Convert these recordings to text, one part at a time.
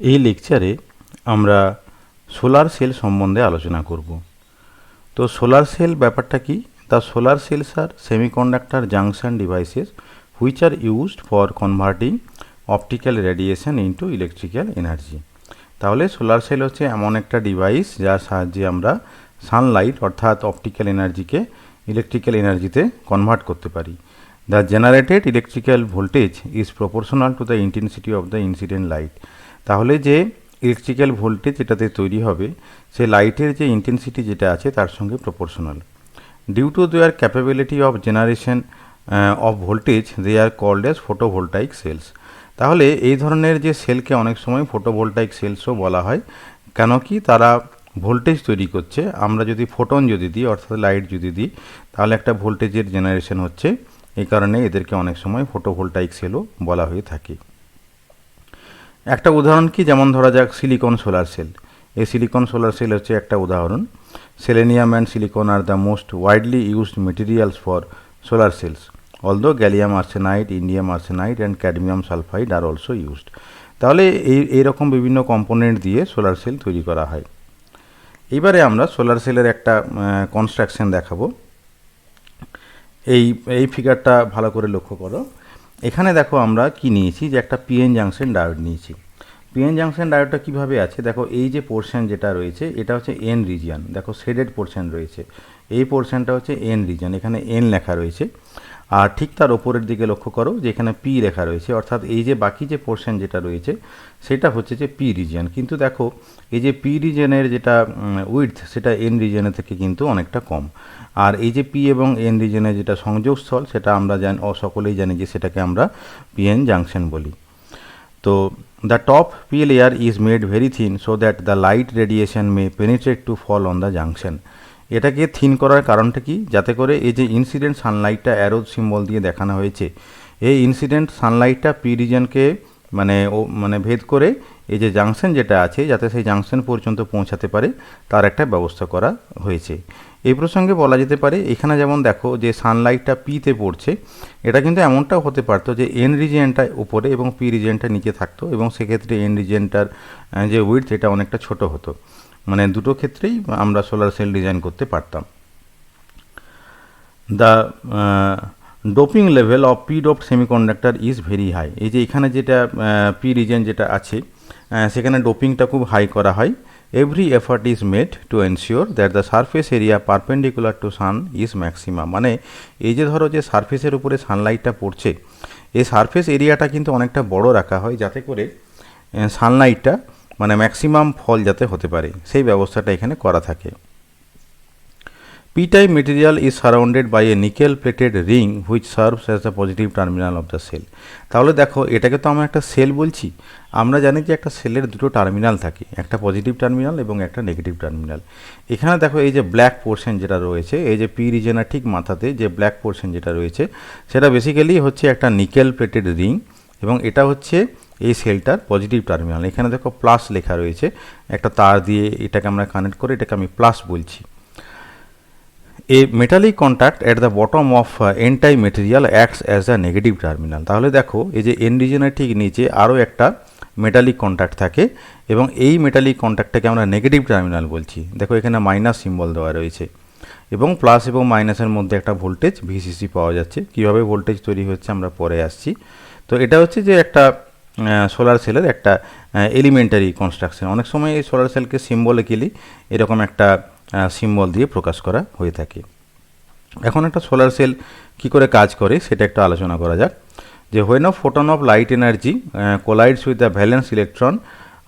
এই লেকচারে আমরা সোলার সেল সম্বন্ধে আলোচনা করব। তো সোলার সেল ব্যাপারটা কি? The solar cells are semiconductor junction devices which are used for converting optical radiation into electrical energy. তাহলে সোলার সেল হচ্ছে এমন একটা ডিভাইস যার সাহায্যে আমরা সানলাইট অর্থাৎ অপটিক্যাল এনার্জিকে ইলেকট্রিক্যাল এনার্জিতে কনভার্ট করতে পারি। The generated electrical voltage is proportional to the intensity of the incident light. তাহলে যে ইলেকট্রিক্যাল ভোল্টেজ এটাতে তৈরি হবে সে লাইটের যে ইন্টেন্সিটি যেটা আছে তার সঙ্গে proportional. Due to their capability of generation of voltage they are called as photovoltaic cells. তাহলে এই ধরনের যে সেলকে অনেক সময় ফটোভোল্টাইক সেলসও বলা হয়, কেন কি তারা ভোল্টেজ তৈরি করছে। আমরা যদি ফোটন যদি দিই অর্থাৎ লাইট যদি দিই তাহলে একটা ভোল্টেজের জেনারেশন হচ্ছে, এই কারণে এদেরকে অনেক সময় ফটোভোল্টাইক সেলও বলা হয়ে থাকে। একটা উদাহরণ কি, যেমন ধরা যাক সিলিকন সোলার সেল। এই সিলিকন সোলার সেল হচ্ছে একটা উদাহরণ। Selenium and silicon are the most widely used materials for solar cells, although gallium arsenide, indium arsenide and cadmium sulphide are also used. তাহলে এইরকম বিভিন্ন কম্পোনেন্ট দিয়ে সোলার সেল তৈরি করা হয়। এইবারে আমরা সোলার সেলের একটা কনস্ট্রাকশন দেখাবো। এই ফিগারটা ভালো করে লক্ষ্য করো। এখানে দেখো আমরা কি নিয়েছি, যে একটা পিএন জাংশন ডায়োড নিয়েছি। পিএন জাংশন ডায়োডটা কীভাবে আছে দেখো, এই যে পোর্শন যেটা রয়েছে এটা হচ্ছে এন রিজিয়ন। দেখো শেডেড পোর্শন রয়েছে, এই পোর্শনটা হচ্ছে এন রিজিয়ন, এখানে এন লেখা রয়েছে। আর ঠিক তার ওপরের দিকে লক্ষ্য করো যে এখানে পি লেখা রয়েছে, অর্থাৎ এই যে বাকি যে পোর্শন যেটা রয়েছে সেটা হচ্ছে যে পি রিজিয়ন। কিন্তু দেখো এই যে পি রিজিয়নের যেটা উইডথ সেটা এন রিজিয়নের থেকে কিন্তু অনেকটা কম। আর এই যে পি এবং এন রিজিয়নের যেটা সংযোগস্থল সেটা আমরা সকলেই জানি যে সেটাকে আমরা পিএন জাংশন বলি। তো the top p layer is made very thin so that the light radiation may penetrate to fall on the junction. এটাকে থিন করার কারণটা কি, যাতে করে এই যে ইনসিডেন্ট সানলাইটটা অ্যারো সিম্বল দিয়ে দেখানো হয়েছে, এই ইনসিডেন্ট সানলাইটটা পি রিজনকে মানে ভেদ করে এই যে জাংশন যেটা আছে যাতে সেই জাংশন পর্যন্ত পৌঁছাতে পারে তার একটা ব্যবস্থা করা হয়েছে। এই প্রসঙ্গে বলা যেতে পারে, এখানে যেমন দেখো যে সানলাইটটা পিতে পড়ছে, এটা কিন্তু এমনটাও হতে পারতো যে এন রিজিয়নটা উপরে এবং পি রিজিয়নটা নিচে থাকতো, এবং সেক্ষেত্রে এন রিজিয়নটার যে উইডথ এটা অনেকটা ছোট হতো। মানে দুটো ক্ষেত্রেই আমরা সোলার সেল ডিজাইন করতে পারতাম। The doping level of P doped semiconductor is very high. এই যে এখানে যেটা পি রিজিয়ন যেটা আছে সেখানে ডোপিংটা খুব হাই করা হয়। Every effort is made to ensure that the surface area perpendicular to sun is maximum. মানে এই যে ধরো যে সারফেসের উপরে সানলাইটটা পড়ছে, এই সারফেস এরিয়াটা কিন্তু অনেকটা বড় রাখা হয় যাতে করে সানলাইটটা মানে ম্যাক্সিমাম ফল যাতে হতে পারে, সেই ব্যবস্থাটা এখানে করা থাকে। P-type material is surrounded by a nickel plated ring which serves as the positive terminal of the cell. তাহলে দেখো এটাকে তো আমরা একটা সেল বলছি, আমরা জানি যে একটা সেলের দুটো টার্মিনাল থাকে, একটা পজিটিভ টার্মিনাল এবং একটা নেগেটিভ টার্মিনাল। এখানে দেখো এই যে ব্ল্যাক পোর্শন যেটা রয়েছে, এই যে পি রিজনের ঠিক মাথাতে যে ব্ল্যাক পোর্শন যেটা রয়েছে সেটা বেসিক্যালি হচ্ছে একটা নিকেল প্লেটেড রিং, এবং এটা হচ্ছে এই সেলটার পজিটিভ টার্মিনাল। এখানে দেখো প্লাস লেখা রয়েছে, একটা তার দিয়ে এটাকে আমরা কানেক্ট করে এটাকে আমি প্লাস বলছি। A metallic contact at the bottom of n-type material acts as a negative terminal. তাহলে দেখো এই যে n রিজনের ঠিক নিচে আরও একটা মেটালিক কন্ট্যাক্ট থাকে, এবং এই মেটালিক কন্ট্যাক্টটাকে আমরা নেগেটিভ টার্মিনাল বলছি। দেখো এখানে মাইনাস সিম্বল দেওয়া রয়েছে, এবং প্লাস এবং মাইনাসের মধ্যে একটা ভোল্টেজ ভিসিসি পাওয়া যাচ্ছে। কীভাবে ভোল্টেজ তৈরি হচ্ছে আমরা পরে আসছি। তো এটা হচ্ছে যে একটা সোলার সেলের একটা এলিমেন্টারি কনস্ট্রাকশন। অনেক সময় এই সোলার সেলকে সিম্বলিক্যালি এরকম একটা সিম্বল দিয়ে প্রকাশ করা হয়ে থাকে। এখন একটা সোলার সেল কি করে কাজ করে সেটা একটা আলোচনা করা যাক। যে when of photon of light energy কোলাইডস with the valence electron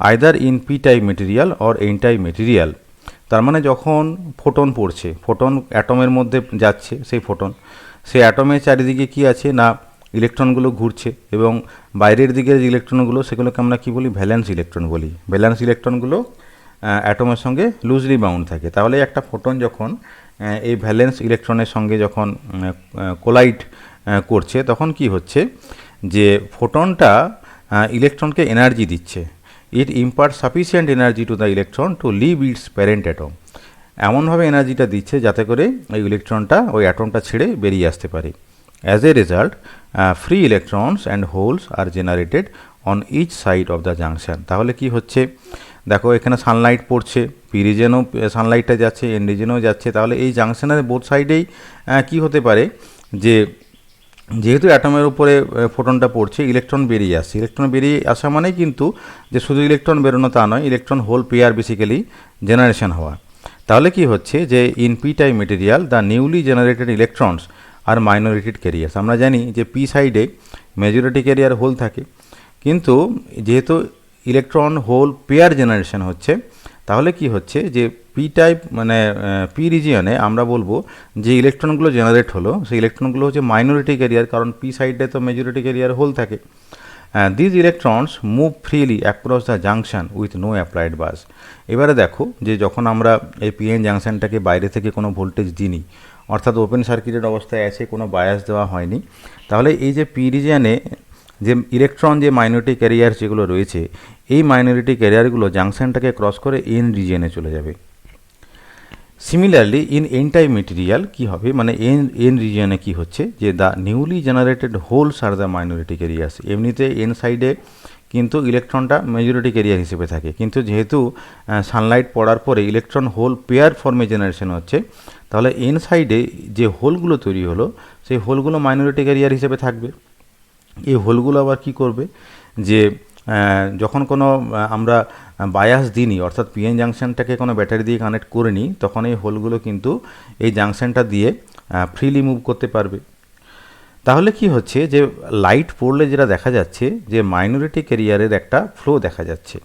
either in P type material or N type material. তার মানে যখন ফোটন পড়ছে, ফোটন অ্যাটমের মধ্যে যাচ্ছে, সেই ফোটন সেই অ্যাটমের চারিদিকে কি আছে না ইলেকট্রনগুলো ঘুরছে, এবং বাইরের দিকের যে ইলেকট্রনগুলো সেগুলোকে আমরা কি বলি, ভ্যালেন্স ইলেকট্রন বলি। ভ্যালেন্স ইলেকট্রনগুলো অ্যাটমের সঙ্গে লুজলি বাউন্ড থাকে। তাহলে একটা ফোটন যখন এই ভ্যালেন্স ইলেকট্রনের সঙ্গে যখন কোলাইড করছে তখন কি হচ্ছে, যে ফোটনটা ইলেকট্রনকে এনার্জি দিচ্ছে। It impart sufficient energy to the electron to leave its parent atom. এমনভাবে এনার্জিটা দিচ্ছে যাতে করে ওই ইলেকট্রনটা ওই অ্যাটমটা ছেড়ে বেরিয়ে আসতে পারে। As a result free electrons and holes are generated on each side of the junction. তাহলে কি হচ্ছে, দেখো এখানে সানলাইট পড়ছে, পি রিজেনও সানলাইটটা যাচ্ছে, এন রিজেনও যাচ্ছে, তাহলে এই জাংশনের বোথ সাইডেই কি হতে পারে যে যেহেতু অ্যাটমের উপরে ফোটনটা পড়ছে, ইলেকট্রন বেরিয়ে আসছে। ইলেকট্রন বেরিয়ে আসা মানে কিন্তু যে শুধু ইলেকট্রন বেরোনো তা নয়, electron hole pair basically generation হওয়া। তাহলে কি হচ্ছে যে in P type material the newly generated electrons are minority carriers. আমরা জানি যে পি সাইডে মেজরিটি ক্যারিয়ার হোল থাকে, কিন্তু যেহেতু ইলেকট্রন হোল পেয়ার জেনারেশন হচ্ছে, তাহলে কি হচ্ছে যে পি টাইপ মানে পি রিজিয়নে আমরা বলবো যে ইলেকট্রনগুলো জেনারেট হলো, সেই ইলেকট্রনগুলো হচ্ছে মাইনরিটি ক্যারিয়ার, কারণ পি সাইডে তো মেজরিটি ক্যারিয়ার হোল থাকে। These electrons move freely across the junction with no applied bias. এবারে দেখো যে যখন আমরা এই পিএন জাংশনটাকে বাইরে থেকে কোনো ভোল্টেজ দিইনি, অর্থাৎ ওপেন সার্কিটেড অবস্থায় আছে, কোনো বায়াস দেওয়া হয়নি, তাহলে এই যে পি রিজিয়নে যে ইলেকট্রন যে মাইনরিটি ক্যারিয়ার যেগুলো রয়েছে, এই মাইনরিটি ক্যারিয়ারগুলো জাংশনটাকে ক্রস করে এন রিজিয়নে চলে যাবে। Similarly in N type material কী হবে, মানে এন রিজিয়নে কী হচ্ছে যে the newly generated holes are the minority carriers. এমনিতে এন সাইডে কিন্তু ইলেকট্রনটা মেজরিটি ক্যারিয়ার হিসেবে থাকে, কিন্তু যেহেতু সানলাইট পড়ার পরে ইলেকট্রন হোল পেয়ার ফর্মে জেনারেশন হচ্ছে, তাহলে এন সাইডে যে হোলগুলো তৈরি হলো, সেই হোলগুলো মাইনরিটি ক্যারিয়ার হিসেবে থাকবে। এই হোলগুলো আবার কি করবে যে যখন কোনো আমরা বায়াস দিইনি, অর্থাৎ পিএন জাংশনটাকে কোনো ব্যাটারি দিয়ে কানেক্ট করে নিই, তখন এই হোলগুলো কিন্তু এই জাংশনটা দিয়ে ফ্রিলি মুভ করতে পারবে। তাহলে কি হচ্ছে যে লাইট পড়লে যেটা দেখা যাচ্ছে যে মাইনরিটি ক্যারিয়ারের একটা ফ্লো দেখা যাচ্ছে।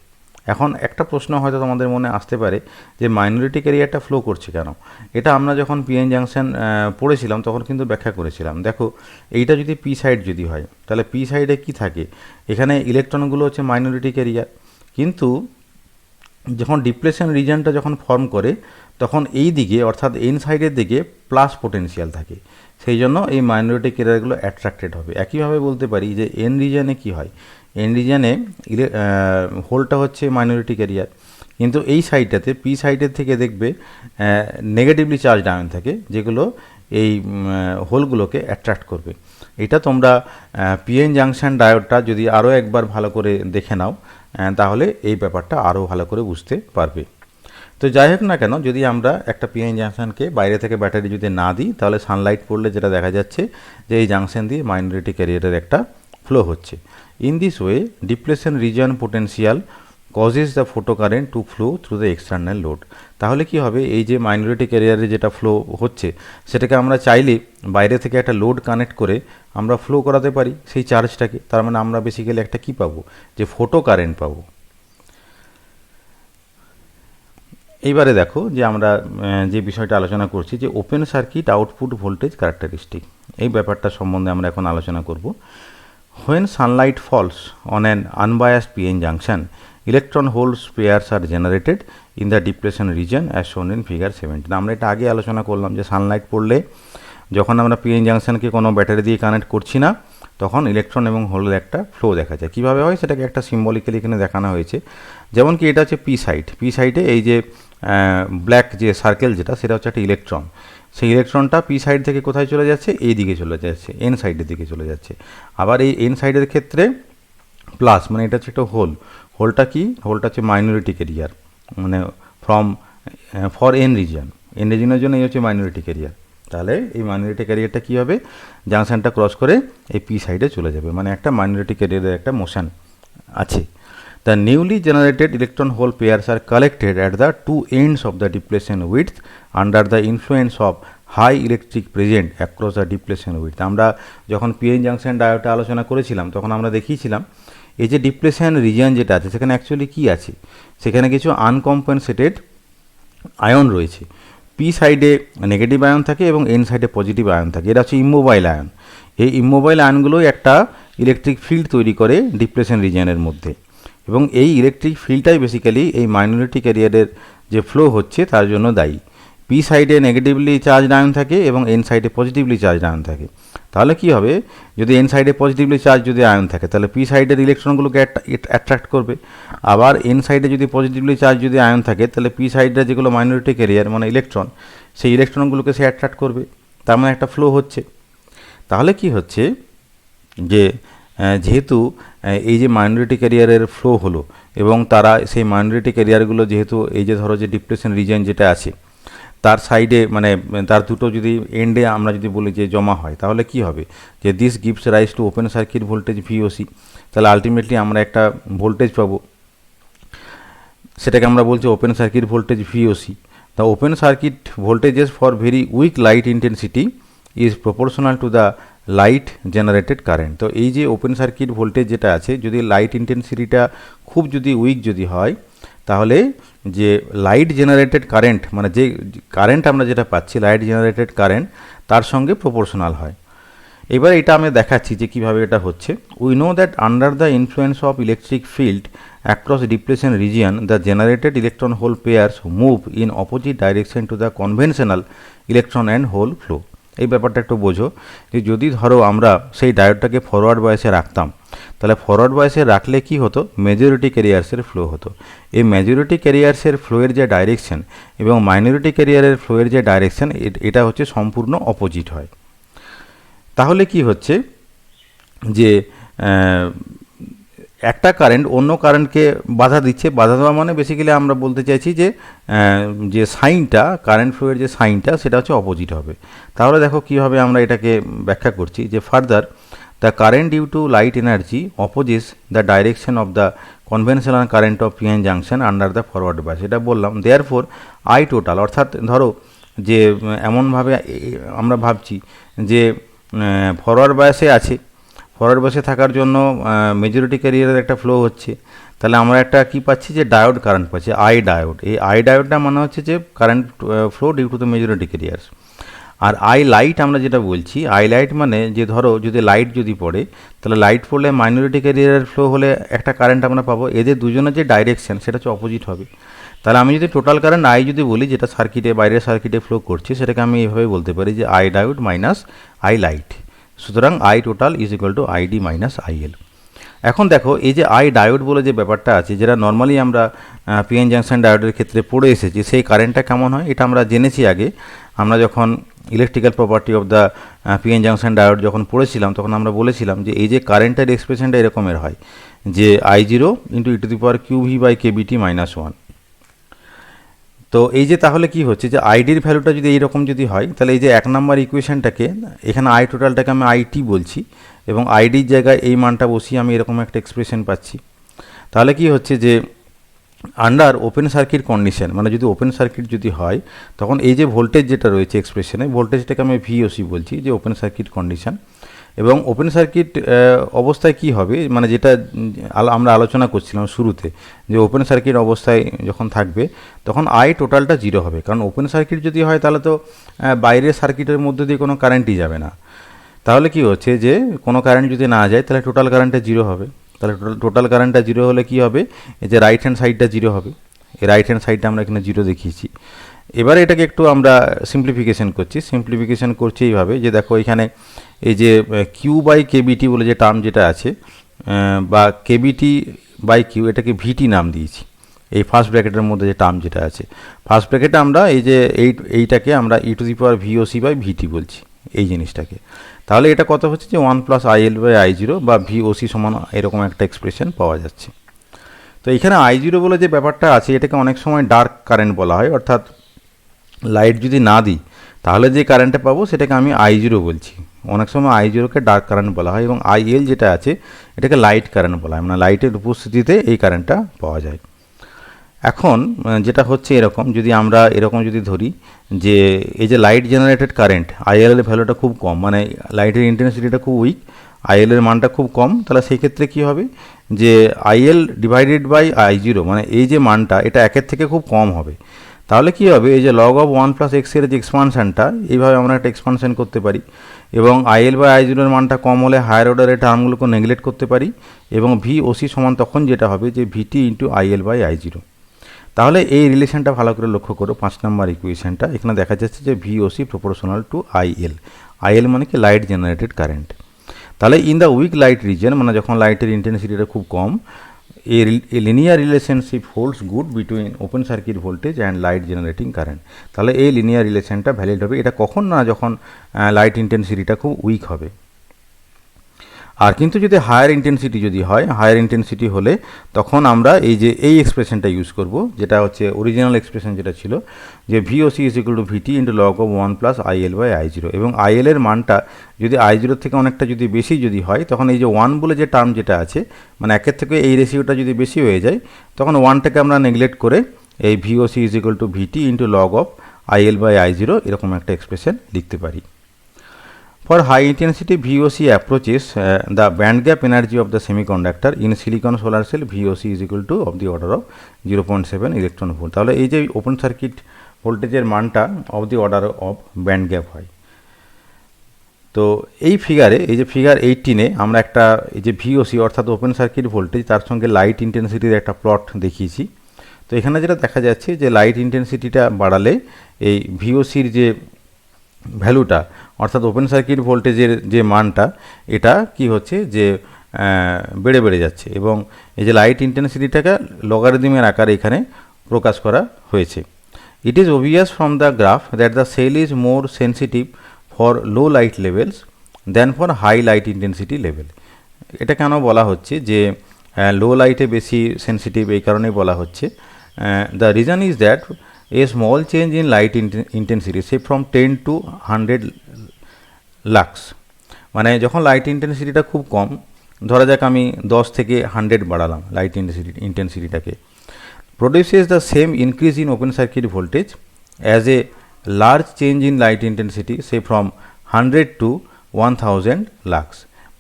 এখন একটা প্রশ্ন হয়তো তোমাদের মনে আসতে পারে যে মাইনরিটি ক্যারিয়ারটা ফ্লো করছে কেন। এটা আমরা যখন পিএন জাংশন পড়েছিলাম তখন কিন্তু ব্যাখ্যা করেছিলাম। দেখো এইটা যদি পি সাইড যদি হয়, তাহলে পি সাইডে কি থাকে, এখানে ইলেকট্রনগুলো হচ্ছে মাইনরিটি ক্যারিয়ার, কিন্তু যখন ডিপ্লেশন রিজনটা যখন ফর্ম করে, তখন এই দিকে অর্থাৎ এন সাইডের দিকে প্লাস পোটেনশিয়াল থাকে, সেই জন্য এই মাইনরিটি ক্যারিয়ারগুলো অ্যাট্রাক্টেড হবে। একইভাবে বলতে পারি যে এন রিজনে কি হয়, এন রিজনে হোলটা হচ্ছে মাইনরিটি ক্যারিয়ার, কিন্তু এই সাইডটাতে পি সাইডের থেকে দেখবে নেগেটিভলি চার্জড আয়ন থাকে, যেগুলো এই হোলগুলোকে অ্যাট্রাক্ট করবে। এটা তোমরা পিএন জাংশন ডায়োডটা যদি আরও একবার ভালো করে দেখে নাও, তাহলে এই ব্যাপারটা আরও ভালো করে বুঝতে পারবে। তো যাই হোক না কেন, যদি আমরা একটা পিএন জাংশনকে বাইরে থেকে ব্যাটারি যদি না দিই, তাহলে সানলাইট পড়লে যেটা দেখা যাচ্ছে যে এই জাংশন দিয়ে মাইনরিটি ক্যারিয়ারের একটা ফ্লো হচ্ছে। In this way depletion region potential causes the photocurrent to flow through the external load. তাহলে কি হবে, এই যে মাইনরিটি ক্যারিয়ারে যেটা ফ্লো হচ্ছে, সেটাকে আমরা চাইলে বাইরে থেকে একটা লোড কানেক্ট করে আমরা ফ্লো করাতে পারি সেই চার্জটাকে। তার মানে আমরা বেসিক্যালি একটা কি পাবো, যে ফোটো কারেন্ট পাবো। এইবারে দেখো যে আমরা যে বিষয়টা আলোচনা করছি যে open circuit output voltage characteristic, এই ব্যাপারটা সম্বন্ধে আমরা এখন আলোচনা করব। When sunlight falls on an unbiased PN junction, electron holes pairs are generated in the depletion region as shown in figure 17। আমরা এটা আগে আলোচনা করলাম যে সানলাইট পড়লে যখন আমরা পিএন জাংশনকে কোনো ব্যাটারি দিয়ে কানেক্ট করছি না, তখন ইলেকট্রন এবং হোলের একটা ফ্লো দেখা যায়। কীভাবে হয় সেটাকে একটা সিম্বলিক্যালি এখানে দেখানো হয়েছে। যেমন কি এটা হচ্ছে পি সাইড, পি সাইডে এই যে ব্ল্যাক যে সার্কেল যেটা, সেটা হচ্ছে একটা ইলেকট্রন। সেই ইলেকট্রনটা পি সাইড থেকে কোথায় চলে যাচ্ছে, এই দিকে চলে যাচ্ছে, এন সাইডের দিকে চলে যাচ্ছে। আবার এই এন সাইডের ক্ষেত্রে প্লাস, মানে এটা হচ্ছে একটা হোল, হোলটা কি, হোলটা হচ্ছে মাইনরিটি ক্যারিয়ার, মানে ফর এন রিজিয়নের জন্য এই হচ্ছে মাইনরিটি ক্যারিয়ার। তাহলে এই মাইনরিটি ক্যারিয়ারটা কী হবে, জাংশনটা ক্রস করে এই পি সাইডে চলে যাবে, মানে একটা মাইনরিটি ক্যারিয়ারের একটা মোশন আছে। The newly generated electron hole pairs are collected at the two ends of the depletion width under the influence of high electric present across the depletion width. আমরা যখন পিএন জাংশন ডায়োডটা আলোচনা করেছিলাম, তখন আমরা দেখিয়েছিলাম এই যে ডিপ্লেশন রিজিয়ন যেটা আছে, সেখানে অ্যাকচুয়ালি কী আছে, সেখানে কিছু আনকম্পেনসেটেড আয়ন রয়েছে। পি সাইডে নেগেটিভ আয়ন থাকে এবং এন সাইডে পজিটিভ আয়ন থাকে, এটা হচ্ছে ইমোবাইল আয়ন। এই ইমোবাইল আয়নগুলোই একটা ইলেকট্রিক ফিল্ড তৈরি করে ডিপ্লেশন রিজিয়নের মধ্যে, এবং এই ইলেকট্রিক ফিল্ডটাই বেসিক্যালি এই মাইনরিটি ক্যারিয়ারের যে ফ্লো হচ্ছে তার জন্য দায়ী। পি সাইডে নেগেটিভলি চার্জ আয়ন থাকে এবং এন সাইডে পজিটিভলি চার্জ আয়ন থাকে। তাহলে কি হবে, যদি এন সাইডে পজিটিভলি চার্জ যদি আয়ন থাকে, তাহলে পি সাইডের ইলেকট্রনগুলোকে অ্যাট্রাক্ট করবে। আবার এন সাইডে যদি পজিটিভলি চার্জ যদি আয়ন থাকে, তাহলে পি সাইডে যেগুলো মাইনরিটি ক্যারিয়ার মানে ইলেকট্রন, সেই ইলেকট্রনগুলোকে সে অ্যাট্রাক্ট করবে। তার মানে একটা ফ্লো হচ্ছে। তাহলে কি হচ্ছে যে যেহেতু এই যে মাইনরিটি ক্যারিয়ারের ফ্লো হলো এবং তারা সেই মাইনরিটি ক্যারিয়ারগুলো যেহেতু এই যে ধরো যে ডিপ্রেশন রিজন যেটা আছে তার সাইডে মানে তার দুটো যদি এন্ডে আমরা যদি বলি যে জমা হয় তাহলে কি হবে যে this gives rise to open circuit voltage VOC. তাহলে আলটিমেটলি আমরা একটা ভোল্টেজ পাবো, সেটাকে আমরা বলছি open circuit voltage VOC. The open circuit voltages for very weak light intensity is proportional to the light generated current. তো এই যে ওপেন সার্কিট ভোল্টেজ যেটা আছে যদি লাইট ইন্টেন্সিটিটা খুব যদি উইক যদি হয় তাহলে যে লাইট জেনারেটেড কারেন্ট মানে যে কারেন্ট আমরা যেটা পাচ্ছি লাইট জেনারেটেড কারেন্ট তার সঙ্গে প্রপোর্শনাল হয়। এবার এটা আমি দেখাচ্ছি যে কীভাবে এটা হচ্ছে। We know that under the influence of electric field across depletion region the generated electron hole pairs move in opposite direction to the conventional electron and hole flow. এই ব্যাপারটা একটু বোঝো যে যদি ধরো আমরা সেই ডায়োডটাকে ফরওয়ার্ড বয়সে রাখতাম তাহলে ফরওয়ার্ড বয়সে রাখলে কি হতো মেজরিটি ক্যারিয়ার্সের ফ্লো হতো। এই মেজরিটি ক্যারিয়ার্সের ফ্লোয়ের যে ডাইরেকশন এবং মাইনরিটি ক্যারিয়ারের ফ্লোয়ের যে ডাইরেকশন এটা হচ্ছে সম্পূর্ণ অপোজিট হয়। তাহলে কি হচ্ছে যে একটা কারেন্ট অন্য কারেন্টকে বাধা দিচ্ছে, বাধা দেওয়া মানে বেসিক্যালি আমরা বলতে চাইছি যে সাইনটা কারেন্ট ফ্লোয়ের যে সাইনটা সেটা হচ্ছে অপোজিট হবে। তাহলে দেখো কীভাবে আমরা এটাকে ব্যাখ্যা করছি যে further the current due to light energy opposes the direction of the conventional current of PN junction under the forward bias. এটা বললাম দেয়ার ফোর আই টোটাল, অর্থাৎ ধরো যে এমনভাবে আমরা ভাবছি যে ফরওয়ার্ড বায়াসে আছে, ফরওয়ার্ড বায়াসে থাকার জন্য মেজরিটি ক্যারিয়ারের একটা ফ্লো হচ্ছে, তাহলে আমরা একটা কি পাচ্ছি যে ডায়োড কারেন্ট পাচ্ছি আই ডায়োড। এই আই ডায়োডটা মানে হচ্ছে যে current flow due to the majority carriers. আর আই লাইট আমরা যেটা বলছি আই লাইট মানে যে ধরো যদি লাইট যদি পড়ে তাহলে লাইট পড়লে মাইনরিটি ক্যারিয়ারের ফ্লো হলে একটা কারেন্ট আমরা পাবো, এদের দুজনের যে ডাইরেকশন সেটা হচ্ছে অপোজিট হবে। তাহলে আমি যদি টোটাল কারেন্ট আই যদি বলি যেটা সার্কিটে বাইরের সার্কিটে ফ্লো করছে সেটাকে আমি এইভাবে বলতে পারি যে I diode minus I light. সুতরাং I total is equal to ID minus IL. এখন দেখো এই যে আই ডায়োড বলে যে ব্যাপারটা আছে যেটা নর্মালি আমরা পিএন জাংশন ডায়োডের ক্ষেত্রে পড়ে এসেছি সেই কারেন্টটা কেমন হয় এটা আমরা জেনেছি আগে। আমরা যখন electrical property of the PN junction diode যখন পড়েছিলাম তখন আমরা বলেছিলাম যে এই যে কারেন্টের এক্সপ্রেশনটা এরকমের হয় যে I zero into E to the power Q V by KBT minus one. তো এই যে তাহলে কি হচ্ছে যে আইডির ভ্যালুটা যদি এইরকম যদি হয় তাহলে এই যে এক নম্বর ইকুয়েশনটাকে এখানে আই টোটালটাকে আমি আইটি বলছি এবং আইডির জায়গায় এই মানটা বসিয়ে আমি এরকম একটা এক্সপ্রেশন পাচ্ছি। তাহলে কি হচ্ছে যে আন্ডার ওপেন সার্কিট কন্ডিশন মানে যদি ওপেন সার্কিট যদি হয় তখন এই যে ভোল্টেজ যেটা রয়েছে এক্সপ্রেশনে ভোল্টেজটাকে আমি ভিওসি বলছি যে ওপেন সার্কিট কন্ডিশন। এবং ওপেন সার্কিট অবস্থায় কি হবে মানে যেটা আমরা আলোচনা করছিলাম শুরুতে যে ওপেন সার্কিট অবস্থায় যখন থাকবে তখন আই টোটালটা জিরো হবে, কারণ ওপেন সার্কিট যদি হয় তাহলে তো বাইরের সার্কিটের মধ্যে দিয়ে কোনো কারেন্টই যাবে না। তাহলে কি হচ্ছে যে কোনো কারেন্ট যদি না যায় তাহলে টোটাল কারেন্টটা জিরো হবে। তাহলে টোটাল কারেন্টটা জিরো হলে কি হবে এই যে রাইট হ্যান্ড সাইডটা জিরো হবে, এই রাইট হ্যান্ড সাইডটা আমরা এখানে জিরো দেখিয়েছি। এবারে এটাকে একটু আমরা সিম্পলিফিকেশন করছি এইভাবে যে দেখো এখানে এই যে কিউ বাই কেবিটি বলে যে টার্ম যেটা আছে বা কেবিটি বাই কিউ এটাকে ভিটি নাম দিয়েছি। এই ফার্স্ট ব্র্যাকেটের মধ্যে যে টার্ম যেটা আছে ফার্স্ট ব্র্যাকেটে আমরা এই যে এইটাকে আমরা e to the power VOC by VT বলছি এই জিনিসটাকে। তাহলে এটা কত হচ্ছে যে 1 plus IL by I zero বা ভিওসি সমান এরকম একটা এক্সপ্রেশন পাওয়া যাচ্ছে। তো এখানে আই জিরো বলে যে ব্যাপারটা আছে এটাকে অনেক সময় ডার্ক কারেন্ট বলা হয়, অর্থাৎ লাইট যদি না দিই তাহলে যে কারেন্টটা পাবো সেটাকে আমি আই জিরো বলছি। অনেক সময় আই জিরোকে ডার্ক কারেন্ট বলা হয় এবং আইএল যেটা আছে এটাকে লাইট কারেন্ট বলা হয়, মানে লাইটের উপস্থিতিতে এই কারেন্টটা পাওয়া যায়। এখন যেটা হচ্ছে এরকম যদি আমরা এরকম যদি ধরি যে এই যে লাইট জেনারেটেড কারেন্ট আইএল এর ভ্যালুটা খুব কম মানে লাইটের ইন্টেন্সিটিটা খুব উইক, আইএল এর মানটা খুব কম, তাহলে সেই ক্ষেত্রে কী হবে যে IL divided by I zero মানে এই যে মানটা এটা একের থেকে খুব কম হবে। তাহলে কী হবে এই যে লগ অফ 1 প্লাস এক্সের যে এক্সপানশানটা এইভাবে আমরা একটা এক্সপানশান করতে পারি এবং আইএল বাই আই জিরোর মানটা কম হলে হায়ার অর্ডারের টার্মগুলোকে নেগলেক্ট করতে পারি এবং ভিওসি সমান তখন যেটা হবে যে VT into IL by I zero. তাহলে এই রিলেশনটা ভালো করে লক্ষ্য করো 5 নম্বর ইকুয়েশনটা এখানে দেখা যাচ্ছে যে VOC proportional to IL. IL মানে কি লাইট জেনারেটেড কারেন্ট। তাহলে in the weak light region মানে যখন লাইটের ইন্টেন্সিটিটা খুব কম a linear relationship holds good between open circuit voltage and light generating current, তাহলে এই লিনিয়ার রিলেশনটা ভ্যালিড হবে। এটা কখন না, যখন লাইট ইন্টেন্সিটিটা খুব উইক হবে। আর কিন্তু যদি হায়ার ইন্টেন্সিটি যদি হয়, হায়ার ইন্টেন্সিটি হলে তখন আমরা এই এক্সপ্রেশনটা ইউজ করব, যেটা হচ্ছে অরিজিনাল এক্সপ্রেশন যেটা ছিল যে VOC is equal to VT into log of 1 plus IL by I zero, এবং আইএল এর মানটা যদি আই জিরোর থেকে অনেকটা যদি বেশি যদি হয়, তখন এই যে 1 বলে যে টার্ম যেটা আছে, মানে একের থেকে এই রেশিওটা যদি বেশি হয়ে যায়, তখন 1টাকে আমরা নেগলেক্ট করে এই VOC is equal to VT into log of IL by I zero এরকম একটা এক্সপ্রেশন লিখতে পারি। For high intensity VOC approaches, the band gap energy of the semiconductor in silicon solar cell VOC is equal to of the order of 0.7 electron volt, তাহলে এই যে open circuit ভোল্টেজের মানটা of the order of band gap হয়। তো এই ফিগারে, এই যে ফিগার 18-এ আমরা একটা এই যে VOC অর্থাৎ ওপেন সার্কিট ভোল্টেজ তার সঙ্গে লাইট ইন্টেন্সিটির একটা প্লট দেখিয়েছি। তো এখানে যেটা দেখা যাচ্ছে যে লাইট ইন্টেন্সিটিটা বাড়ালে এই VOCর যে ভ্যালুটা অর্থাৎ ওপেন সার্কিট ভোল্টেজের যে মানটা, এটা কি হচ্ছে যে বেড়ে বেড়ে যাচ্ছে, এবং এই যে লাইট ইন্টেন্সিটিটাকে লগারিদমের আকারে এখানে প্রকাশ করা হয়েছে। It is obvious from the graph that the cell is more sensitive for low light levels than for high light intensity level. এটা কেন বলা হচ্ছে যে লো লাইটে বেশি সেন্সিটিভ, এই কারণেই বলা হচ্ছে। The reason is that a small change in light intensity say from 10 to 100 lux, মানে যখন লাইট ইন্টেন্সিটিটা খুব কম, ধরা যাক আমি 10 থেকে 100 বাড়ালাম light ইন্টেন্সিটিটাকে, produces the same increase in open circuit voltage as a large change in light intensity say from 100 to 1000 lux।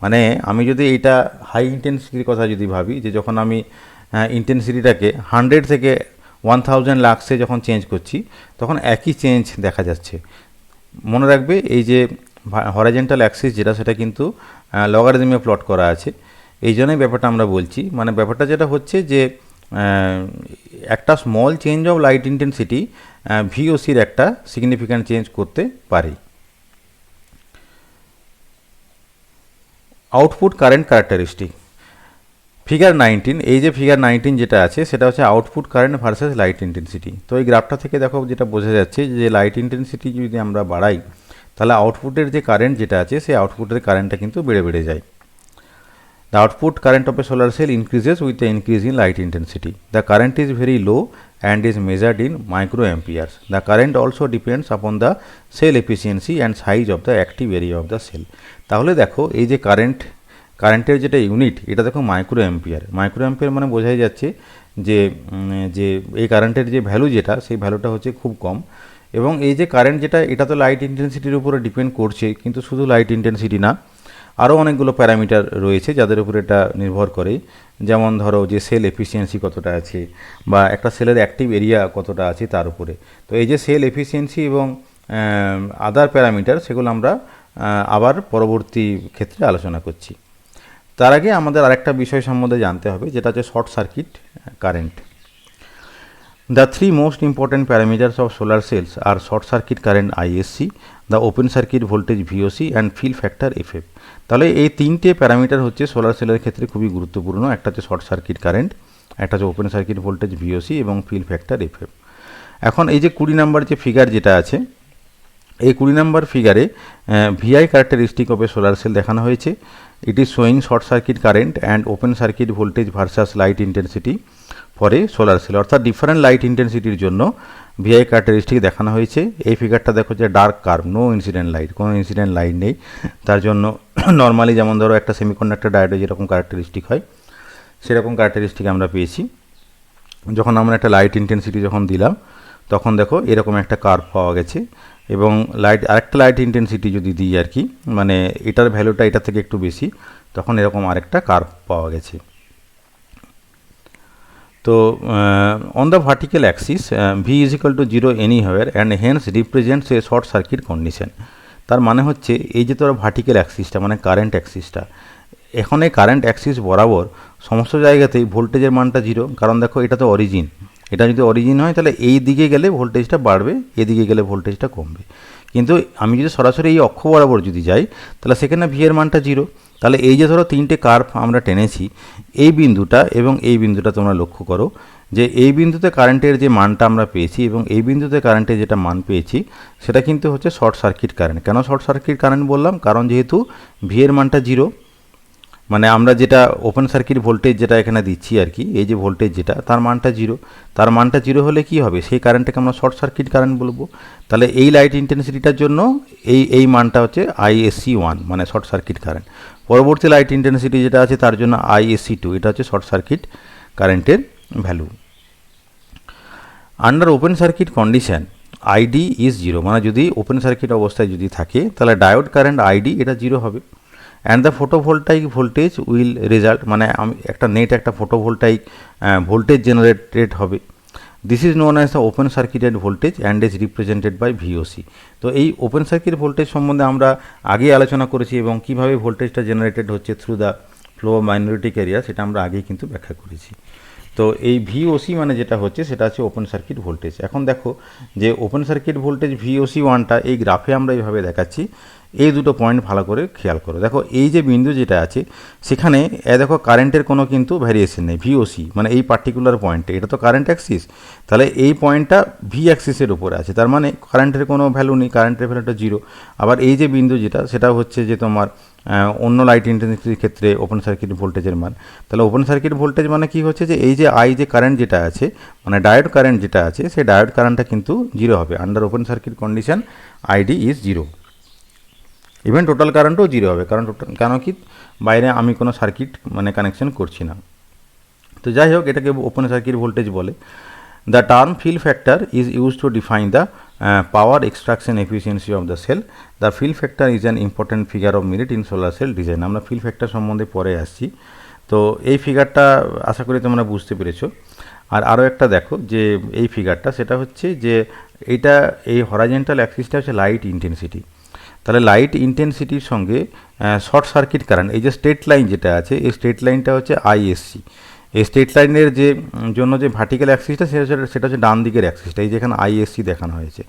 মানে আমি যদি এটা হাই ইন্টেন্সিটির কথা যদি ভাবি, যে যখন আমি ইন্টেন্সিটিটাকে 100 থেকে 1000 লাক্সে যখন চেঞ্জ করছি, তখন একই চেঞ্জ দেখা যাচ্ছে। মনে রাখবে এই যে হরাইজন্টাল অ্যাক্সিস যেটা, সেটা কিন্তু লগারিদমে প্লট করা আছে, এই জন্যই ব্যাপারটা আমরা বলছি। মানে ব্যাপারটা যেটা হচ্ছে যে একটা small change of light intensity ভিওসির একটা সিগনিফিক্যান্ট চেঞ্জ করতে পারে। আউটপুট কারেন্ট ক্যারেক্টারিস্টিক ফিগার 19, এই যে ফিগার 19 যেটা আছে সেটা হচ্ছে output current versus light intensity. তো এই গ্রাফটা থেকে দেখো যেটা বোঝা যাচ্ছে যে লাইট ইন্টেন্সিটি যদি আমরা বাড়াই, তাহলে আউটপুটের যে কারেন্ট যেটা আছে সেই আউটপুটের কারেন্টটা কিন্তু বেড়ে বেড়ে যায়। The output current of a solar cell increases with the increase in light intensity. The current is very low and is measured in micro amperes. The current also depends upon the cell efficiency and size of the active area of the cell. তাহলে দেখো এই যে কারেন্টের যেটা unit, এটা দেখো micro ampere. Micro ampere মানে বোঝাই যাচ্ছে যে এই কারেন্টের যে ভ্যালু যেটা, সেই ভ্যালুটা হচ্ছে খুব কম। এবং এই যে কারেন্ট যেটা, এটা তো লাইট ইন্টেন্সিটির উপরে ডিপেন্ড করছে, কিন্তু শুধু লাইট ইন্টেন্সিটি না, আরও অনেকগুলো প্যারামিটার রয়েছে যাদের উপর এটা নির্ভর করে। যেমন ধরো যে সেল এফিসিয়েন্সি কতটা আছে, বা একটা সেলের অ্যাক্টিভ এরিয়া কতটা আছে তার উপরে। তো এই যে সেল এফিসিয়েন্সি এবং আদার প্যারামিটার, সেগুলো আমরা আবার পরবর্তী ক্ষেত্রে আলোচনা করছি। তার আগে আমাদের আরেকটা বিষয় সম্বন্ধে জানতে হবে, যেটা হচ্ছে short circuit current. The three most important parameters of solar cells are short circuit current ISC, the open circuit voltage VOC and fill factor FF. তাহলে এই তিনটে প্যারামিটার হচ্ছে সোলার সেলের ক্ষেত্রে খুবই গুরুত্বপূর্ণ। একটা হচ্ছে শর্ট সার্কিট কারেন্ট, একটা হচ্ছে ওপেন সার্কিট ভোল্টেজ ভিওসি এবং ফিল ফ্যাক্টর এফএফ। এখন এই যে 20 নম্বর যে ফিগার যেটা আছে, এই 20 নম্বর ফিগারে VI characteristic of a solar cell দেখানো হয়েছে। It is showing short circuit current and open circuit voltage versus light intensity for a solar cell, অর্থাৎ ডিফারেন্ট লাইট ইন্টেন্সিটির জন্য ভিআই ক্যারেক্টারিস্টিক দেখানো হয়েছে। এই ফিগারটা দেখো যে dark curve, no incident light, কোনো ইনসিডেন্ট লাইট নেই। তার জন্য নর্মালি যেমন ধরো একটা সেমিকন্ডাক্টর ডায়োডে যেরকম ক্যারেক্টারিস্টিক হয়, সেরকম ক্যারেক্টারিস্টিক আমরা পেয়েছি। যখন আমরা একটা লাইট ইন্টেন্সিটি যখন দিলাম, তখন দেখো এরকম একটা কার্ভ পাওয়া গেছে। এবং আরেকটা লাইট ইন্টেন্সিটি যদি দিই আর কি, মানে এটার ভ্যালুটা এটা থেকে একটু বেশি, তখন এরকম আরেকটা কার্ভ পাওয়া গেছে। তো on the vertical Axis V is equal two 0 anywhere and hence represents a short circuit condition. তার মানে হচ্ছে এই যে তোর ভার্টিক্যাল অ্যাক্সিসটা মানে কারেন্ট অ্যাক্সিসটা, এখন এই কারেন্ট অ্যাক্সিস বরাবর সমস্ত জায়গাতেই ভোল্টেজের মানটা 0, কারণ দেখো এটা তো অরিজিন। এটা যদি অরিজিন হয় তাহলে এই দিকে গেলে ভোল্টেজটা বাড়বে, এদিকে গেলে ভোল্টেজটা কমবে। কিন্তু আমি যদি সরাসরি এই অক্ষ বরাবর যদি যাই, তাহলে সেখানে ভি এর মানটা 0, তাহলে এই যে ধরো তিনটে কার্ভ আমরা টেনেছি, এই বিন্দুটা এবং এই বিন্দুটা তোমরা লক্ষ্য করো যে এই বিন্দুতে কারেন্টের যে মানটা আমরা পেয়েছি এবং এই বিন্দুতে কারেন্টের যেটা মান পেয়েছি সেটা কিন্তু হচ্ছে শর্ট সার্কিট কারেন্ট। কেন শর্ট সার্কিট কারেন্ট বললাম? কারণ যেহেতু ভি এর মানটা 0, মানে আমরা যেটা ওপেন সার্কিট ভোল্টেজ যেটা এখানে দিচ্ছি আর কি, এই যে ভোল্টেজ যেটা তার মানটা 0, তার মানটা 0 হলে কি হবে, সেই কারেন্টটাকে আমরা শর্ট সার্কিট কারেন্ট বলবো। তাহলে এই লাইট ইন্টেন্সিটিটার জন্য এই মানটা হচ্ছে ISC1 মানে শর্ট সার্কিট কারেন্ট। পরবর্তী লাইট ইন্টেন্সিটি যেটা আছে তার জন্য ISC2, এটা হচ্ছে শর্ট সার্কিট কারেন্টের value. Under open circuit condition ID is 0, মানে যদি ওপেন সার্কিট অবস্থায় যদি থাকে তাহলে ডায়োড কারেন্ট ID এটা 0 হবে। And the photovoltaic voltage will result, মানে একটা ফটোভোল্টাইক ভোল্টেজ জেনারেটেড হবে। This is known as the open circuited voltage and is represented by VOC। তো এই ওপেন সার্কিট ভোল্টেজ সম্বন্ধে আমরা আগে আলোচনা করেছি এবং কীভাবে ভোল্টেজটা জেনারেটেড হচ্ছে through the flow of magnetic area সেটা আমরা আগেই কিন্তু ব্যাখ্যা করেছি। তো এই VOC মানে যেটা হচ্ছে সেটা হচ্ছে ওপেন সার্কিট ভোল্টেজ। এখন দেখো যে ওপেন সার্কিট ভোল্টেজ VOC1টা এই গ্রাফে আমরা এইভাবে দেখাচ্ছি। এই দুটো পয়েন্ট ভালো করে খেয়াল করো। দেখো এই যে বিন্দু যেটা আছে সেখানে দেখো কারেন্টের কোনো কিন্তু ভ্যারিয়েশন নেই। VOC মানে এই পার্টিকুলার পয়েন্টে, এটা তো কারেন্ট অ্যাক্সিস, তাহলে এই পয়েন্টটা ভি অ্যাক্সিসের উপরে আছে, তার মানে কারেন্টের কোনো ভ্যালু নেই, কারেন্টের ভ্যালুটা 0। আবার এই যে বিন্দু যেটা সেটা হচ্ছে যে তোমার অন্য লাইট ইন্টেন্সিটির ক্ষেত্রে ওপেন সার্কিট ভোল্টেজের মান। তাহলে ওপেন সার্কিট ভোল্টেজ মানে কি হচ্ছে যে এই যে যে কারেন্ট যেটা আছে মানে ডায়োড কারেন্ট যেটা আছে সেই ডায়োড কারেন্টটা কিন্তু 0 হবে। Under open circuit condition ID is 0। Even total কারেন্টও 0 হবে, কারণ কেন কি বাইরে আমি কোনো সার্কিট মানে কানেকশন করছি না। তো যাই হোক, এটাকে ওপেন সার্কিট ভোল্টেজ বলে। The term fill factor is use to define the power extraction efficiency of the cell. The fill factor is an important figure of merit in solar cell design. আমরা fill factor সম্বন্ধে পরে আসছি। তো এই ফিগারটা আশা করি তোমরা বুঝতে পেরেছো। আর আরও একটা দেখো যে এই ফিগারটা, সেটা হচ্ছে যে এই হরাইজন্টাল অ্যাক্সিসটা হচ্ছে লাইট ইন্টেন্সিটি। তাহলে লাইট ইন্টেন্সিটির সঙ্গে শর্ট সার্কিট কারেন্ট, এই যে স্ট্রেট লাইন যেটা আছে এই স্ট্রেট লাইনটা হচ্ছে ISC। এই স্ট্রেট লাইনের যে জন্য যে ভার্টিক্যাল অ্যাক্সিসটা সেটা হচ্ছে ডান দিকের অ্যাক্সিসটা, এই যেখানে ISC দেখানো হয়েছে।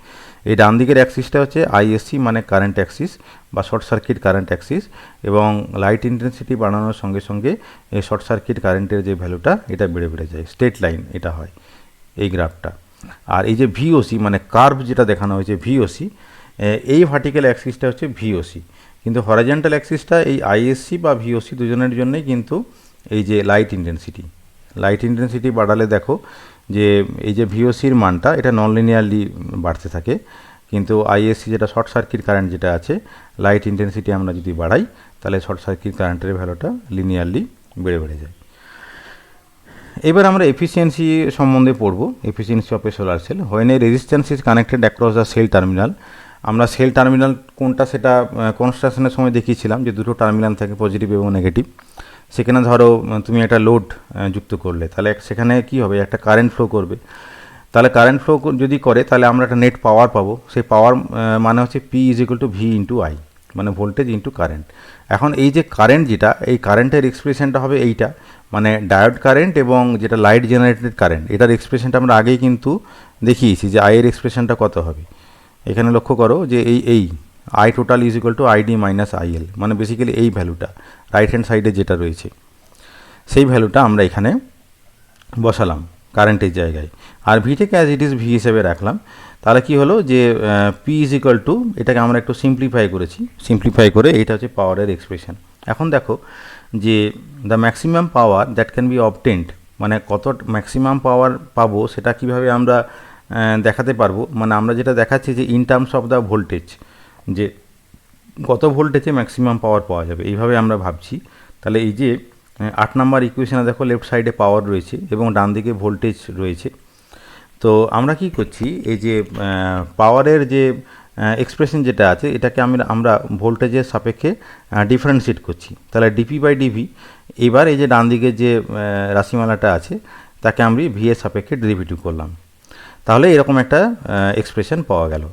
এই ডান দিকের অ্যাক্সিসটা হচ্ছে ISC মানে কারেন্ট অ্যাক্সিস বা শর্ট সার্কিট কারেন্ট অ্যাক্সিস, এবং লাইট ইন্টেন্সিটি বাড়ানোর সঙ্গে সঙ্গে এই শর্ট সার্কিট কারেন্টের যে ভ্যালুটা এটা বেড়ে যায়। স্ট্রেট লাইন এটা হয় এই গ্রাফটা। আর এই যে VOC মানে কার্ভ যেটা দেখানো হয়েছে VOC, এই ভার্টিক্যাল অ্যাক্সিসটা হচ্ছে VOC, কিন্তু হরাইজন্টাল অ্যাক্সিসটা এই ISC বা VOC দুজনের জন্যই কিন্তু এই যে লাইট ইন্টেন্সিটি বাড়ালে দেখো যে এই যে VOCর মানটা এটা নন লিনিয়ারলি বাড়তে থাকে, কিন্তু ISC যেটা শর্ট সার্কিট কারেন্ট যেটা আছে, লাইট ইন্টেন্সিটি আমরা যদি বাড়াই তাহলে শর্ট সার্কিট কারেন্টের ভ্যালুটা লিনিয়ারলি বেড়ে যায়। এবার আমরা এফিসিয়েন্সি সম্বন্ধে পড়ব। Efficiency of a solar cell when a resistance is connected across the cell terminal. আমরা সেল টার্মিনাল কোনটা সেটা কনস্ট্রাকশনের সময় দেখিয়েছিলাম যে দুটো টার্মিনাল থাকে, পজিটিভ এবং নেগেটিভ। সেখানে ধরো তুমি একটা লোড যুক্ত করলে তাহলে সেখানে কি হবে, একটা কারেন্ট ফ্লো করবে। তাহলে কারেন্ট ফ্লো যদি করে তাহলে আমরা একটা নেট পাওয়ার পাবো। সেই পাওয়ার মানে হচ্ছে P = V × I, মানে ভোল্টেজ ইন্টু কারেন্ট। এখন এই যে কারেন্ট যেটা, এই কারেন্টের এক্সপ্রেশনটা হবে এইটা, মানে ডায়োড কারেন্ট এবং যেটা লাইট জেনারেটেড কারেন্ট, এটার এক্সপ্রেশনটা আমরা আগেই কিন্তু দেখিয়েছি যে I এর এক্সপ্রেশনটা কত হবে। এখানে লক্ষ্য করো যে এই I total is equal two ID - IL, মানে বেসিক্যালি এই ভ্যালুটা রাইট হ্যান্ড সাইডে যেটা রয়েছে সেই ভ্যালুটা আমরা এখানে বসালাম কারেন্টের জায়গায়, আর ভিটাকে অ্যাজ ইট ইজ V হিসেবে রাখলাম। তাহলে কি হলো যে P = এটাকে আমরা একটু সিম্পলিফাই করে এটা হচ্ছে পাওয়ারের এক্সপ্রেশন। এখন দেখো যে the maximum power that can be obtained, মানে কত ম্যাক্সিমাম পাওয়ার পাবো সেটা কিভাবে আমরা দেখাতে পারবো, মানে আমরা যেটা দেখাচ্ছি যে in terms of the voltage, যে কত ভোল্টেজে ম্যাক্সিমাম পাওয়ার পাওয়া যাবে এইভাবে আমরা ভাবছি। তাহলে এই যে 8 নম্বর ইকুয়েশনে দেখো লেফট সাইডে পাওয়ার রয়েছে এবং ডান দিকে ভোল্টেজ রয়েছে। তো আমরা কি করছি, এই যে পাওয়ারের যে এক্সপ্রেশন যেটা আছে এটাকে আমরা ভোল্টেজের সাপেক্ষে ডিফারেন্সিয়েট করছি। তাহলে dP/dV, এবার এই যে ডান দিকে যে রাশিমালাটা আছে তাকে আমি V এর সাপেক্ষে ডেরিভেটিভ করলাম, তাহলে এরকম একটা এক্সপ্রেশন পাওয়া গেল।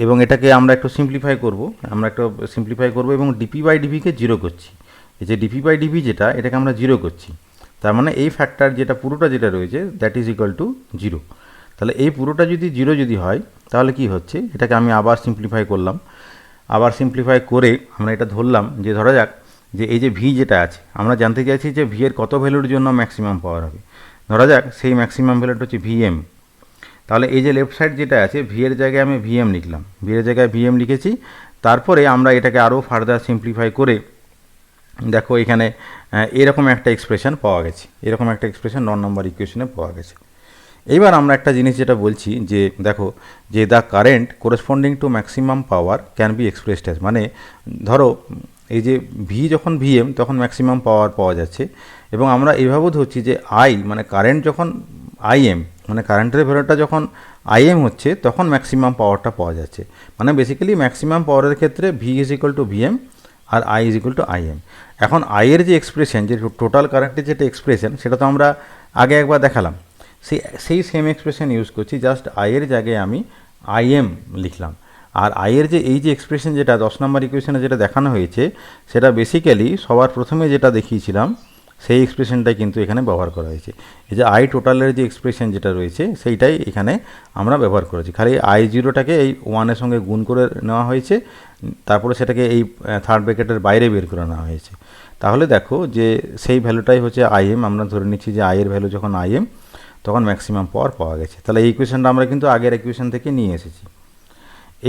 এবং এটাকে আমরা একটু সিম্পলিফাই করব এবং dP/dV-কে 0 করছি। এই যে dP/dV যেটা, এটাকে আমরা 0 করছি, তার মানে এই ফ্যাক্টর যেটা পুরোটা যেটা রয়েছে দ্যাট ইজ ইকুয়াল টু 0। তাহলে এই পুরোটা যদি 0 যদি হয় তাহলে কি হচ্ছে, এটাকে আমি আবার সিম্পলিফাই করলাম। আবার সিম্পলিফাই করে আমরা এটা ধরলাম যে ধরা যাক যে এই যে ভি যেটা আছে আমরা জানতে চাইছি যে ভি এর কত ভ্যালুর জন্য ম্যাক্সিমাম পাওয়ার হবে। ধরা যাক সেই ম্যাক্সিমাম ভ্যালুটা হচ্ছে ভিএম। তাহলে এই যে লেফট সাইড যেটা আছে ভি এর জায়গায় আমি ভিএম লিখলাম, ভি এর জায়গায় ভিএম লিখেছি। তারপরে আমরা এটাকে আরও ফার্দার সিম্পলিফাই করে দেখো এখানে এরকম একটা এক্সপ্রেশন পাওয়া গেছে, এরকম একটা এক্সপ্রেশন নম্বর ইকুয়েশনে পাওয়া গেছে। এইবার আমরা একটা জিনিস যেটা বলছি যে দেখো যে the current corresponding to maximum power can be expressed as, মানে ধরো এই যে ভি যখন ভিএম তখন ম্যাক্সিমাম পাওয়ার পাওয়া যাচ্ছে, এবং আমরা এইভাবেও ধরছি যে আই মানে কারেন্ট যখন আইএম মানে কারেন্টের ভ্যালুটা যখন আইএম হচ্ছে তখন ম্যাক্সিমাম পাওয়ারটা পাওয়া যাচ্ছে। মানে বেসিক্যালি ম্যাক্সিমাম পাওয়ারের ক্ষেত্রে V is equal to VM আর I is equal to IM. এখন আইয়ের যে এক্সপ্রেশন, যে টোটাল কারেন্টের যেটা এক্সপ্রেশন, সেটা তো আমরা আগে একবার দেখালাম। সেই সেম এক্সপ্রেশন ইউজ করছি, জাস্ট আইয়ের জায়গায় আমি আইএম লিখলাম। আর আইয়ের যে এই যে এক্সপ্রেশন যেটা 10 নম্বর ইকুয়েশনে যেটা দেখানো হয়েছে, সেটা বেসিক্যালি সবার প্রথমে যেটা দেখিয়েছিলাম সেই এক্সপ্রেশনটাই কিন্তু এখানে ব্যবহার করা হয়েছে। এই যে আই টোটালের যে এক্সপ্রেশন যেটা রয়েছে সেইটাই এখানে আমরা ব্যবহার করেছি, খালি আই জিরোটাকে এই ওয়ানের সঙ্গে গুণ করে নেওয়া হয়েছে, তারপরে সেটাকে এই থার্ড ব্র্যাকেটের বাইরে বের করে নেওয়া হয়েছে। তাহলে দেখো যে সেই ভ্যালুটাই হচ্ছে আইএম, আমরা ধরে নিচ্ছি যে আইয়ের ভ্যালু যখন আইএম তখন ম্যাক্সিমাম পাওয়ার পাওয়া গেছে। তাহলে এই ইকুয়েশনটা আমরা কিন্তু আগের ইকুয়েশন থেকে নিয়ে এসেছি।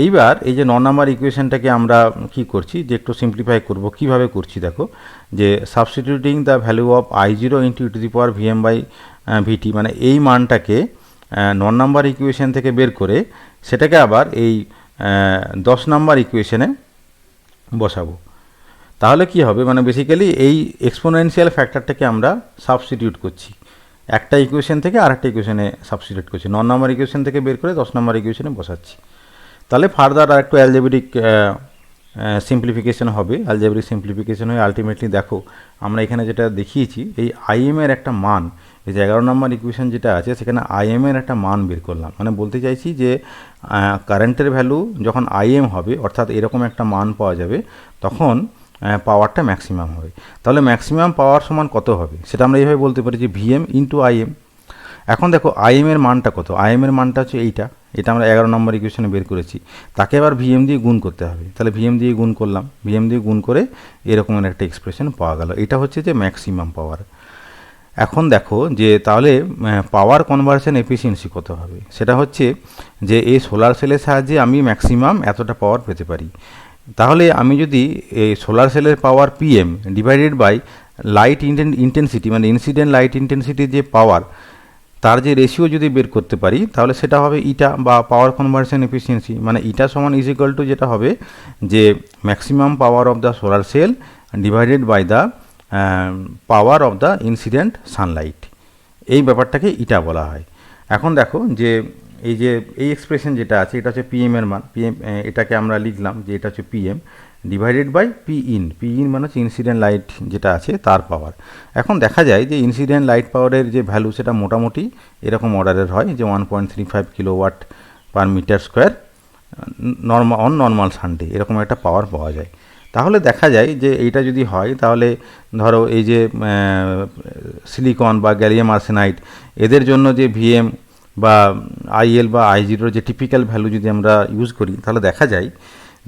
এইবার এই যে 9 নম্বর ইকুয়েশনটাকে আমরা কি করছি যে একটু সিম্পলিফাই করব। কিভাবে করছি দেখো, যে substituting the value of I zero into to the power VM by VT, মানে এই মানটাকে 9 নম্বর ইকুয়েশন থেকে বের করে সেটাকে আবার এই 10 নম্বর ইকুয়েশনে বসাবো। তাহলে কি হবে, মানে বেসিক্যালি এই এক্সপোনেনশিয়াল ফ্যাক্টরটাকে আমরা সাবস্টিটিউট করছি, একটা ইকুয়েশন থেকে আরেকটা ইকুয়েশনে সাবস্টিটিউট করছি, 9 নম্বর ইকুয়েশন থেকে বের করে 10 নম্বর ইকুয়েশনে বসাচ্ছি। তাহলে ফার্দার আর একটু অ্যালজেব্রিক সিম্পলিফিকেশন হবে, অ্যালজেব্রিক সিম্পলিফিকেশন হয়ে আলটিমেটলি দেখো আমরা এখানে যেটা দেখিয়েছি এই আইএম এর একটা মান, এই যে 11 নম্বর ইকুয়েশন যেটা আছে সেখানে আইএম এর একটা মান বের করলাম। মানে বলতে চাইছি যে কারেন্টের ভ্যালু যখন আইএম হবে অর্থাৎ এরকম একটা মান পাওয়া যাবে তখন পাওয়ারটা ম্যাক্সিমাম হবে। তাহলে ম্যাক্সিমাম পাওয়ার সমান কত হবে সেটা আমরা এইভাবে বলতে পারি যে ভিএম ইন্টু আইএম। এখন দেখো আইএম এর মানটা কত, আইএম এর মানটা হচ্ছে এটা আমরা 11 নম্বর ইকুয়েশনে বের করেছি, তাকে আবার ভিএম দিয়ে গুণ করতে হবে। তাহলে ভিএম দিয়ে গুণ করলাম, ভিএম দিয়ে গুণ করে এরকমের একটা এক্সপ্রেশন পাওয়া গেল, এটা হচ্ছে যে ম্যাক্সিমাম পাওয়ার। এখন দেখো যে তাহলে পাওয়ার কনভার্সন এফিসিয়েন্সি কত হবে, সেটা হচ্ছে যে এই সোলার সেলের সাহায্যে আমি ম্যাক্সিমাম এতটা পাওয়ার পেতে পারি। তাহলে আমি যদি এই সোলার সেলের power PM divided by light intensity মানে ইনসিডেন্ট লাইট ইন্টেন্সিটির যে পাওয়ার তার যে রেশিও যদি বের করতে পারি তাহলে সেটা হবে ইটা বা পাওয়ার কনভার্সন এফিসিয়েন্সি, মানে ইটা সমান ইজ ইকুয়াল টু যেটা হবে যে maximum power of the solar cell divided by the power of the incident sunlight, এই ব্যাপারটাকে ইটা বলা হয়। এখন দেখো যে এই এক্সপ্রেশন যেটা আছে এটা হচ্ছে পিএম এর মান, এটাকে আমরা লিখলাম যে এটা হচ্ছে PM divided by P in মানে হচ্ছে ইনসিডেন্ট লাইট যেটা আছে তার পাওয়ার। এখন দেখা যায় যে ইনসিডেন্ট লাইট পাওয়ারের যে ভ্যালু সেটা মোটামুটি এরকম অর্ডারের হয় যে 1.35 kilowatt per metre square normal Sunday, এরকম একটা পাওয়ার পাওয়া যায়। তাহলে দেখা যায় যে এইটা যদি হয় তাহলে ধরো এই যে সিলিকন বা গ্যালিয়াম আর্সেনাইড এদের জন্য যে ভিএম বা আইএল বা আই জিরোর যে টিপিক্যাল ভ্যালু যদি আমরা ইউজ করি তাহলে দেখা যায়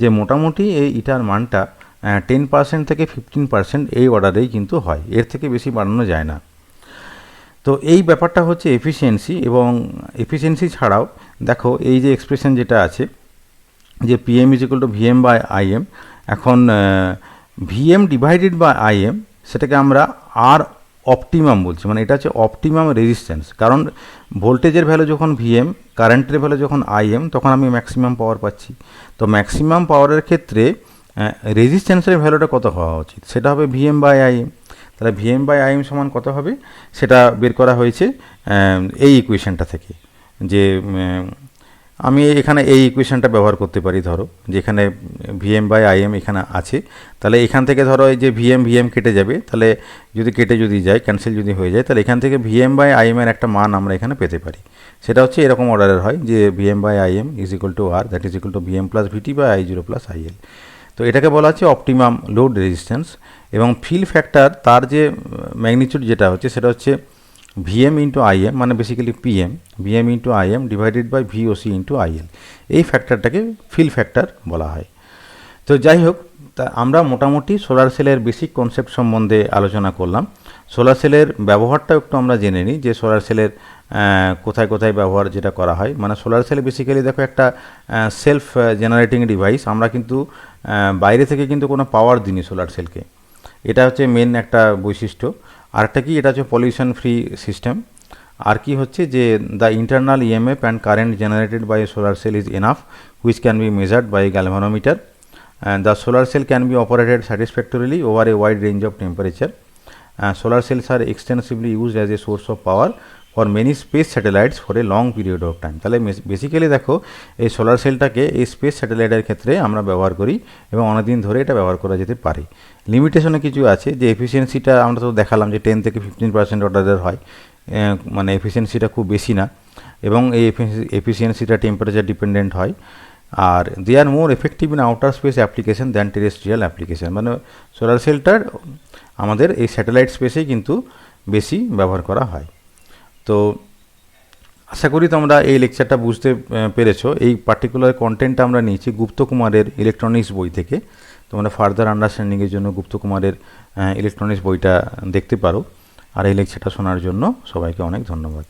যে মোটামুটি এই ইটার মানটা 10% থেকে 15% এই অর্ডারেই কিন্তু হয়, এর থেকে বেশি বাড়ানো যায় না। তো এই ব্যাপারটা হচ্ছে এফিসিয়েন্সি, এবং এফিসিয়েন্সি ছাড়াও দেখো এই যে এক্সপ্রেশন যেটা আছে যে PM is equal to VM by IM, এখন ভিএম ডিভাইডেড বাই আইএম সেটাকে আমরা আর অপটিমাম বলছি, মানে এটা হচ্ছে অপটিমাম রেজিস্ট্যান্স, কারণ ভোল্টেজের ভ্যালু যখন ভিএম কারেন্টের ভ্যালু যখন আইএম তখন আমি ম্যাক্সিমাম পাওয়ার পাচ্ছি। তো ম্যাক্সিমাম পাওয়ারের ক্ষেত্রে রেজিস্ট্যান্সের ভ্যালুটা কত হওয়া উচিত, সেটা হবে ভিএম বাই আইএম। তাহলে ভিএম বাই আইএম সমান কত হবে সেটা বের করা হয়েছে এই ইকুয়েশনটা থেকে, যে আমি এখানে এই ইকুয়েশনটা ব্যবহার করতে পারি। ধরো যেখানে ভিএম বাই আইএম এখানে আছে, তাহলে এখান থেকে ধরো এই যে ভিএম কেটে যাবে, তাহলে যদি যায় ক্যান্সেল যদি হয়ে যায় তাহলে এখান থেকে ভিএম বাই আইএম এর একটা মান আমরা এখানে পেতে পারি। সেটা হচ্ছে এরকম অর্ডারের হয় যে VM by IM is equal to R, that is equal to VM plus VT by I zero plus IL. তো এটাকে বলা হচ্ছে অপটিমাম লোড রেজিস্ট্যান্স। এবং ফিল ফ্যাক্টর তার যে ম্যাগনিটিউড যেটা হচ্ছে সেটা হচ্ছে ভিএম ইন্টু আইএম, মানে basically VM into IM divided by VOC into IL, এই ফ্যাক্টরটাকে ফিল ফ্যাক্টর বলা হয়। তো যাই হোক, তা আমরা মোটামুটি সোলার সেলের বেসিক কনসেপ্ট সম্বন্ধে আলোচনা করলাম। সোলার সেলের ব্যবহারটাও একটু আমরা জেনে নিই যে সোলার সেলের কোথায় কোথায় ব্যবহার যেটা করা হয়। মানে সোলার সেল বেসিক্যালি দেখো একটা সেলফ জেনারেটিং ডিভাইস। আমরা কিন্তু বাইরে থেকে কিন্তু কোনো পাওয়ার দিইনি সোলার সেলকে, এটা হচ্ছে মেন একটা বৈশিষ্ট্য। আরেকটা কি, এটা হচ্ছে পলিউশন ফ্রি সিস্টেম। আর কি হচ্ছে যে the internal EMF and current generated by a solar cell is enough which can be measured by galvanometer. The solar cell can be operated satisfactorily over a wide range of temperature. Solar cells are extensively used as a source of power for many space satellites for a long period of time. তাহলে basically দেখো এই solar সেলটাকে এই space স্যাটেলাইটের ক্ষেত্রে আমরা ব্যবহার করি এবং অনেকদিন ধরে এটা ব্যবহার করা যেতে পারে। লিমিটেশনে কিছু আছে, যে এফিসিয়েন্সিটা আমরা তো দেখালাম যে 10 থেকে 15% অর্ডারের হয়, মানে এফিসিয়েন্সিটা খুব বেশি না, এবং এই এফিসিয়েন্সিটা টেম্পারেচার ডিপেন্ডেন্ট হয়। আর they are more effective in outer space application than terrestrial application. মানে সোলার সেলটার আমাদের এই স্যাটেলাইট স্পেসেই কিন্তু বেশি ব্যবহার করা হয়। তো আশা করি তোমরা এই লেকচারটা বুঝতে পেরেছো। এই পার্টিকুলার কন্টেন্টটা আমরা নিয়েছি গুপ্ত কুমারের ইলেকট্রনিক্স বই থেকে। তোমরা ফার্দার আন্ডারস্ট্যান্ডিংয়ের জন্য গুপ্ত কুমারের ইলেকট্রনিক্স বইটা দেখতে পারো। আর এই লেকচারটা শোনার জন্য সবাইকে অনেক ধন্যবাদ।